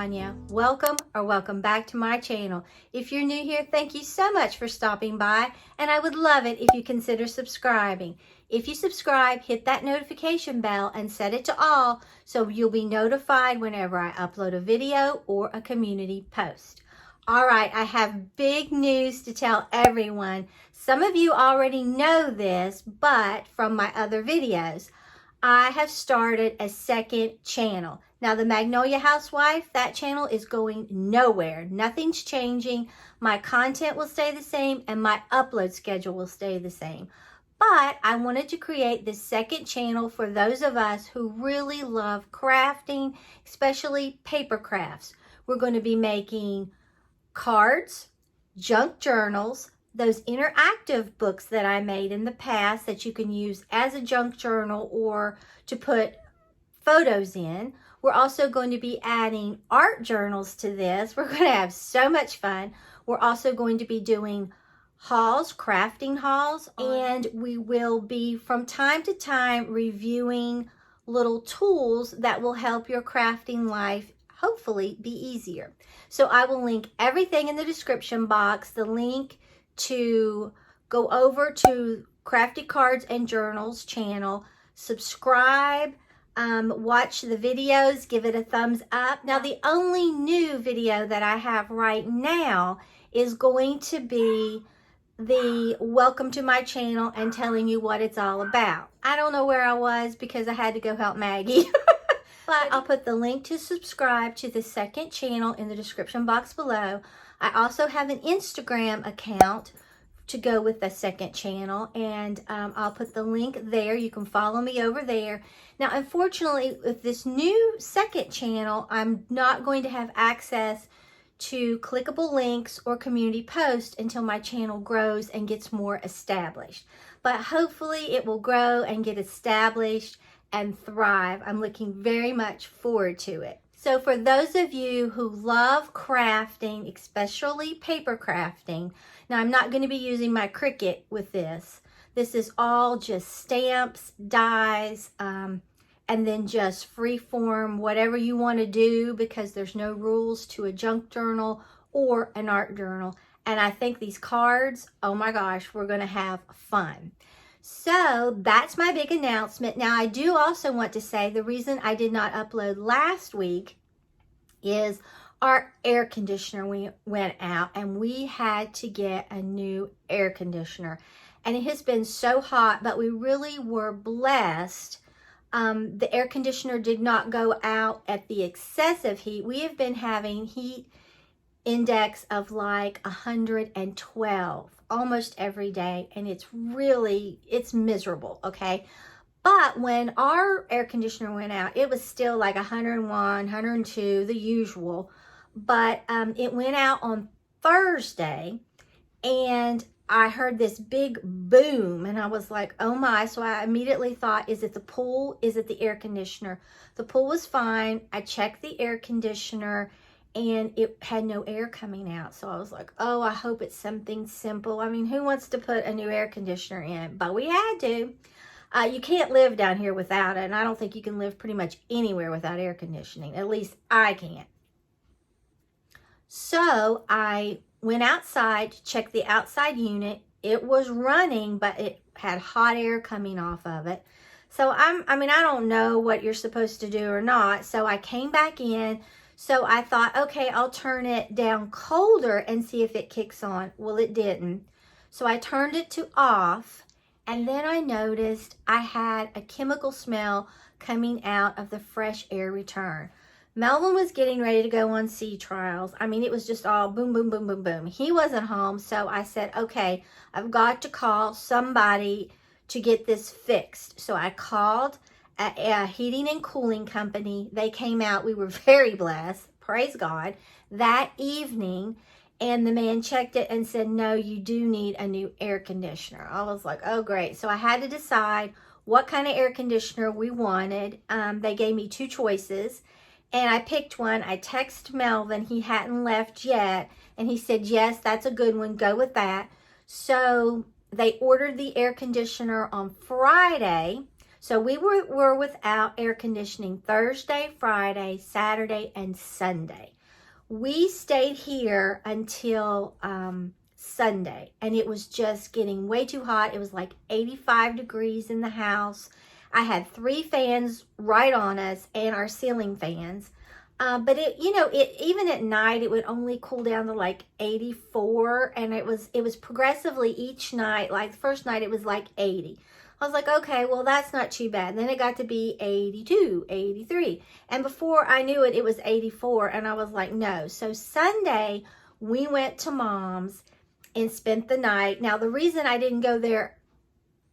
Tanya. Welcome or welcome back to my channel. If you're new here, thank you so much for stopping by, and I would love it if you consider subscribing. If you subscribe, hit that notification bell and set it to all so you'll be notified whenever I upload a video or a community post. All right, I have big news to tell everyone. Some of you already know this, but from my other videos, I have started a second channel. Now, the Magnolia Housewife, that channel is going nowhere. Nothing's changing. My content will stay the same and my upload schedule will stay the same. But I wanted to create this second channel for those of us who really love crafting, especially paper crafts. We're going to be making cards, junk journals, those interactive books that I made in the past that you can use as a junk journal or to put photos in. We're also going to be adding art journals to this. We're going to have so much fun. We're also going to be doing hauls, crafting hauls, and we will be from time to time reviewing little tools that will help your crafting life hopefully be easier. So I will link everything in the description box, the link to go over to Crafty Cards and Journals channel, subscribe, watch the videos, give it a thumbs up. Now, the only new video that I have right now is going to be the welcome to my channel and telling you what it's all about. I don't know where I was because I had to go help Maggie. But I'll put the link to subscribe to the second channel in the description box below. I also have an Instagram account to go with the second channel, and I'll put the link there. You can follow me over there. Now, unfortunately, with this new second channel, I'm not going to have access to clickable links or community posts until my channel grows and gets more established. But hopefully it will grow and get established and thrive. I'm looking very much forward to it. So for those of you who love crafting, especially paper crafting, now I'm not going to be using my Cricut with this. This is all just stamps, dies, and then just freeform whatever you want to do because there's no rules to a junk journal or an art journal. And I think these cards, oh my gosh, we're going to have fun. So that's my big announcement. Now, I do also want to say the reason I did not upload last week is our air conditioner went out and we had to get a new air conditioner. And it has been so hot, but we really were blessed. The air conditioner did not go out at the excessive heat. We have been having heat index of like 112 almost every day, and it's miserable, okay? But when our air conditioner went out, it was still like 101, 102, the usual, but it went out on Thursday, and I heard this big boom, and I was like, oh my. So I immediately thought, is it the pool? Is it the air conditioner? The pool was fine. I checked the air conditioner, and it had no air coming out. So I was like, oh, I hope it's something simple. I mean, who wants to put a new air conditioner in? But we had to. You can't live down here without it, and I don't think you can live pretty much anywhere without air conditioning. At least I can't. So I went outside to check the outside unit. It was running, but it had hot air coming off of it. So I don't know what you're supposed to do or not. So I came back in. So I thought, okay, I'll turn it down colder and see if it kicks on. Well, it didn't. So I turned it to off, and then I noticed I had a chemical smell coming out of the fresh air return. Melvin was getting ready to go on sea trials. I mean, it was just all boom, boom, boom, boom, boom. He wasn't home, so I said, okay, I've got to call somebody to get this fixed. So I called a heating and cooling company. They came out. We were very blessed, praise God, that evening, and the man checked it and said, no, you do need a new air conditioner. I was like, oh great. So I had to decide what kind of air conditioner we wanted. They gave me two choices, and I picked one. I texted Melvin. He hadn't left yet, and he said, yes, that's a good one, go with that. So they ordered the air conditioner on Friday. So we were without air conditioning Thursday, Friday, Saturday, and Sunday. We stayed here until Sunday, and it was just getting way too hot. It was like 85 degrees in the house. I had 3 fans right on us and our ceiling fans. But it even at night, it would only cool down to like 84, and it was progressively each night. Like the first night it was like 80. I was like, okay, well, that's not too bad. Then it got to be 82, 83. And before I knew it, it was 84. And I was like, no. So Sunday, we went to Mom's and spent the night. Now, the reason I didn't go there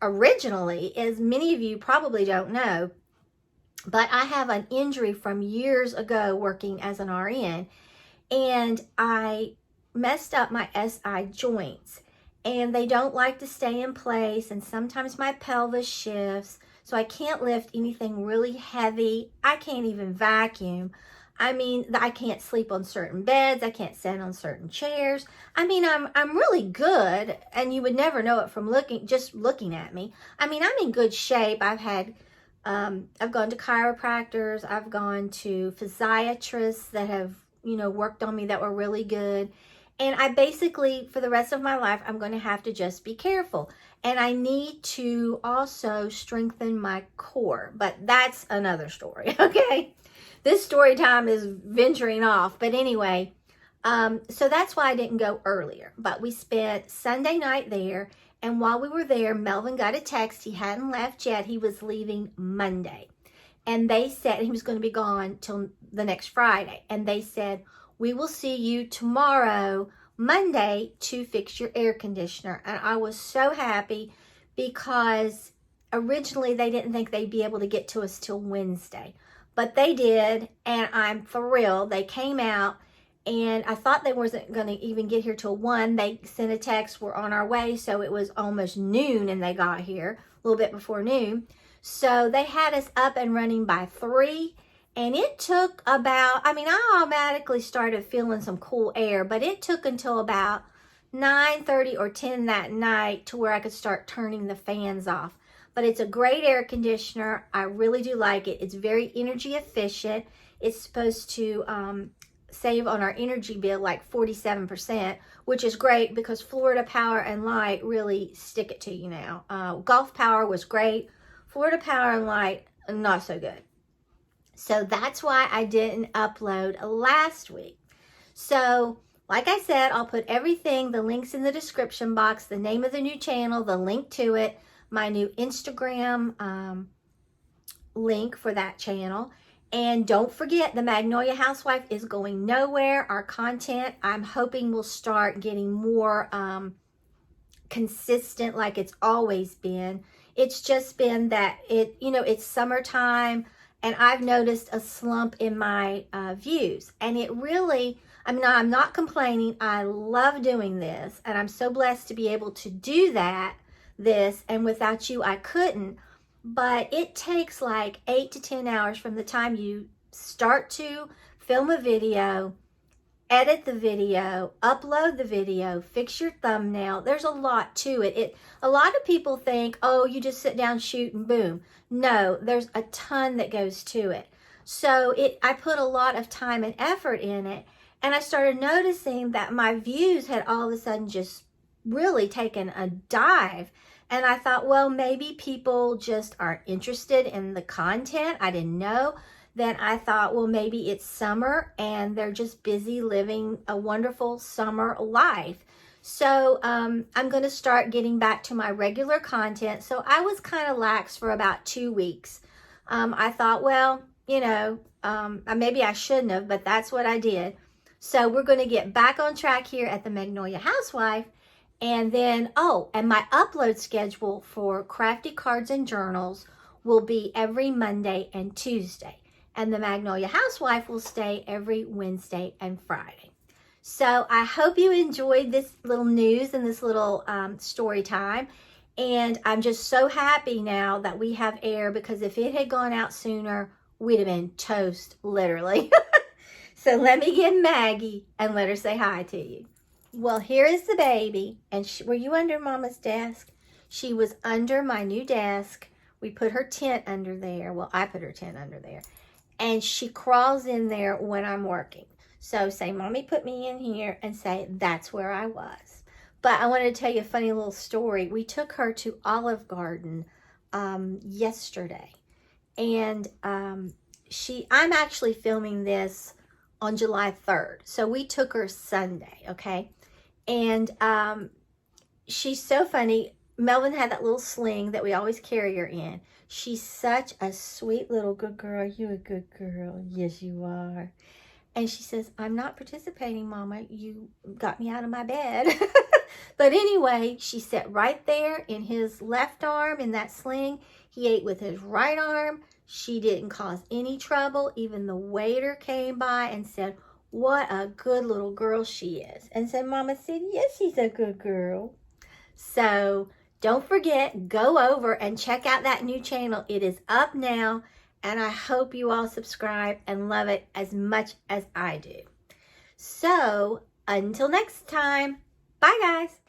originally is many of you probably don't know, but I have an injury from years ago working as an RN. And I messed up my SI joints. And they don't like to stay in place, and sometimes my pelvis shifts, so I can't lift anything really heavy. I can't even vacuum. I mean, I can't sleep on certain beds. I can't sit on certain chairs. I mean, I'm really good, and you would never know it from just looking at me. I mean, I'm in good shape. I've gone to chiropractors. I've gone to physiatrists that have, worked on me that were really good. And I basically, for the rest of my life, I'm going to have to just be careful. And I need to also strengthen my core. But that's another story, okay? This story time is venturing off. But anyway, so that's why I didn't go earlier. But we spent Sunday night there. And while we were there, Melvin got a text. He hadn't left yet. He was leaving Monday. And they said he was going to be gone till the next Friday. And they said, we will see you tomorrow, Monday, to fix your air conditioner. And I was so happy because originally they didn't think they'd be able to get to us till Wednesday. But they did, and I'm thrilled. They came out, and I thought they wasn't going to even get here till 1. They sent a text, we're on our way, so it was almost noon, and they got here, a little bit before noon. So they had us up and running by 3. And it took about, I automatically started feeling some cool air, but it took until about 9:30 or 10 that night to where I could start turning the fans off. But it's a great air conditioner. I really do like it. It's very energy efficient. It's supposed to save on our energy bill like 47%, which is great because Florida Power and Light really stick it to you now. Gulf Power was great. Florida Power and Light, not so good. So that's why I didn't upload last week. So, like I said, I'll put everything, the links in the description box, the name of the new channel, the link to it, my new Instagram link for that channel. And don't forget, the Magnolia Housewife is going nowhere. Our content, I'm hoping, will start getting more consistent like it's always been. It's just been that it's summertime. And I've noticed a slump in my views. And it really, I'm not complaining. I love doing this. And I'm so blessed to be able to do this. And without you, I couldn't. But it takes like 8 to 10 hours from the time you start to film a video, edit the video, upload the video, fix your thumbnail. There's a lot to it. A lot of people think, oh, you just sit down, shoot, and boom. No, there's a ton that goes to it. So I put a lot of time and effort in it, and I started noticing that my views had all of a sudden just really taken a dive. And I thought, well, maybe people just aren't interested in the content. I didn't know. Then I thought, well, maybe it's summer and they're just busy living a wonderful summer life. So I'm going to start getting back to my regular content. So I was kind of lax for about 2 weeks. I thought, well, maybe I shouldn't have, but that's what I did. So we're going to get back on track here at the Magnolia Housewife. And then, and my upload schedule for Crafty Cards and Journals will be every Monday and Tuesday. And the Magnolia Housewife will stay every Wednesday and Friday. So I hope you enjoyed this little news and this little story time. And I'm just so happy now that we have air, because if it had gone out sooner, we'd have been toast, literally. So let me get Maggie and let her say hi to you. Well, here is the baby. And were you under Mama's desk? She was under my new desk We put her tent under there. Well, I put her tent under there. And she crawls in there when I'm working. So say, Mommy put me in here, and say, that's where I was. But I wanted to tell you a funny little story. We took her to Olive Garden yesterday. And I'm actually filming this on July 3rd. So we took her Sunday, okay? And she's so funny. Melvin had that little sling that we always carry her in. She's such a sweet little good girl. You a good girl. Yes, you are. And she says, I'm not participating, Mama. You got me out of my bed. But anyway, she sat right there in his left arm in that sling. He ate with his right arm. She didn't cause any trouble. Even the waiter came by and said, what a good little girl she is. And so Mama said, yes, she's a good girl. So don't forget, go over and check out that new channel. It is up now, and I hope you all subscribe and love it as much as I do. So until next time, bye guys.